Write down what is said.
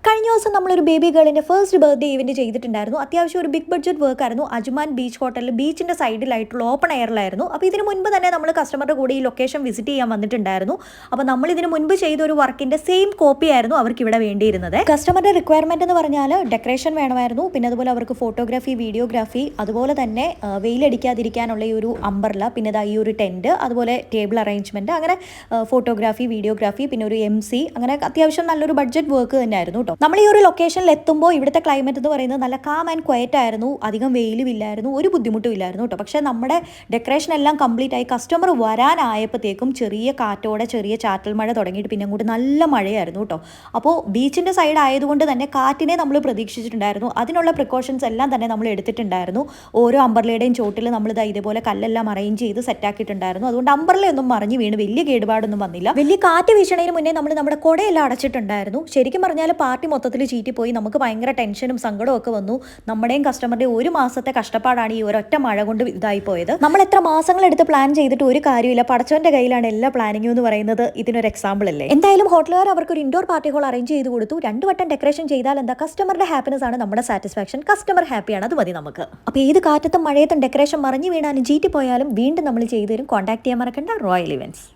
കഴിഞ്ഞ ദിവസം നമ്മളൊരു ബേബി ഗേളിൻ്റെ ഫസ്റ്റ് ബർത്ത്ഡേ ഇവൻറ്റ് ചെയ്തിട്ടുണ്ടായിരുന്നു. അത്യാവശ്യം ഒരു ബിഗ് ബഡ്ജറ്റ് വർക്ക് ആയിരുന്നു. അജ്മാൻ ബീച്ച് ഹോട്ടലിൽ ബീച്ചിൻ്റെ സൈഡിലായിട്ടുള്ള ഓപ്പൺ എയറിലായിരുന്നു. അപ്പോൾ ഇതിന് മുൻപ് തന്നെ നമ്മൾ കസ്റ്റമറുടെ കൂടെ ഈ ലൊക്കേഷൻ വിസിറ്റ് ചെയ്യാൻ വന്നിട്ടുണ്ടായിരുന്നു. അപ്പോൾ നമ്മൾ ഇതിന് മുൻപ് ചെയ്ത ഒരു വർക്കിൻ്റെ സെയിം കോപ്പി ആയിരുന്നു അവർക്ക് ഇവിടെ വേണ്ടിയിരുന്നത്. കസ്റ്റമറുടെ റിക്വയർമെൻറ്റ് എന്ന് പറഞ്ഞാൽ ഡെക്കറേഷൻ വേണമായിരുന്നു, പിന്നെ അതുപോലെ അവർക്ക് ഫോട്ടോഗ്രാഫി, വീഡിയോഗ്രാഫി, അതുപോലെ തന്നെ വെയിലടിക്കാതിരിക്കാനുള്ള ഈ ഒരു അംബർല, പിന്നെ ഈ ഒരു ടെൻറ്റ്, അതുപോലെ ടേബിൾ അറേഞ്ച്മെൻറ്റ്, അങ്ങനെ ഫോട്ടോഗ്രാഫി, വീഡിയോഗ്രാഫി, പിന്നെ ഒരു MC, അങ്ങനെ അത്യാവശ്യം നല്ലൊരു ബഡ്ജറ്റ് വർക്ക് തന്നെയായിരുന്നു കേട്ടോ. നമ്മൾ ഈ ഒരു ലൊക്കേഷനിൽ എത്തുമ്പോൾ ഇവിടുത്തെ ക്ലൈമറ്റ് എന്ന് പറയുന്നത് നല്ല കാം ആൻഡ് ക്വയറ്റ് ആയിരുന്നു. അധികം വെയിലും ഇല്ലായിരുന്നു, ഒരു ബുദ്ധിമുട്ടും ഇല്ലായിരുന്നു കേട്ടോ. പക്ഷേ നമ്മുടെ ഡെക്കറേഷൻ എല്ലാം കംപ്ലീറ്റ് ആയി കസ്റ്റമർ വരാനായപ്പോഴത്തേക്കും ചെറിയ കാറ്റോടെ ചെറിയ ചാറ്റൽ മഴ തുടങ്ങിയിട്ട് പിന്നെ അങ്ങോട്ട് നല്ല മഴയായിരുന്നു കേട്ടോ. അപ്പോൾ ബീച്ചിൻ്റെ സൈഡ് ആയതുകൊണ്ട് തന്നെ കാറ്റിനെ നമ്മൾ പ്രതീക്ഷിച്ചിട്ടുണ്ടായിരുന്നു. അതിനുള്ള പ്രിക്കോഷൻസ് എല്ലാം തന്നെ നമ്മൾ എടുത്തിട്ടുണ്ടായിരുന്നു. ഓരോ അംബർലയുടെയും ചോട്ടിൽ നമ്മൾ ഇതേപോലെ കല്ലെല്ലാം അറേഞ്ച് ചെയ്ത് സെറ്റാക്കിയിട്ടുണ്ടായിരുന്നു. അതുകൊണ്ട് അംബർലയൊന്നും മറിഞ്ഞ് വീണ് വലിയ കേടുപാടൊന്നും വന്നില്ല. വലിയ കാറ്റ് വീശണതിന് മുന്നേ നമ്മൾ നമ്മുടെ കുടയെല്ലാം അടച്ചിട്ടുണ്ടായിരുന്നു. ശരിക്കും പറഞ്ഞാൽ പാർട്ടി മൊത്തത്തിൽ ചീറ്റിപ്പോയി. നമുക്ക് ഭയങ്കര ടെൻഷനും സങ്കടവും ഒക്കെ വന്നു. നമ്മുടെയും കസ്റ്റമറുടെയും ഒരു മാസത്തെ കഷ്ടപ്പാടാണ് ഈ ഒരൊറ്റ മഴ കൊണ്ട് ഇതായി പോയത്. നമ്മൾ എത്ര മാസങ്ങളെടുത്ത് പ്ലാൻ ചെയ്തിട്ട് ഒരു കാര്യമില്ല. പടച്ചവന്റെ കയ്യിലാണ് എല്ലാ പ്ലാനിങ്ങും എന്ന് പറയുന്നത് ഇതിനൊരു എക്സാമ്പിൾ അല്ലേ. എന്തായാലും ഹോട്ടലുകാർ അവർക്ക് ഒരു ഇൻഡോർ പാർട്ടി ഹോൾ അറേഞ്ച് ചെയ്ത് കൊടുത്തു. 2 വട്ടം ഡെക്കറേഷൻ ചെയ്താൽ എന്താ, കസ്റ്റമറുടെ ഹാപ്പിനെസ് ആണ് നമ്മുടെ സാറ്റിസ്ഫാക്ഷൻ. കസ്റ്റമർ ഹാപ്പിയാണ്, അത് മതി നമുക്ക്. അപ്പോൾ ഏത് കാറ്റത്തും മഴയത്തും ഡെക്കറേഷൻ മറിഞ്ഞു വീണാലും ചീറ്റി പോയാലും വീണ്ടും നമ്മൾ ചെയ്തു തരും. കോൺടാക്ട് ചെയ്യാൻ മറക്കണ്ട റോയൽ ഇവന്റ്സ്.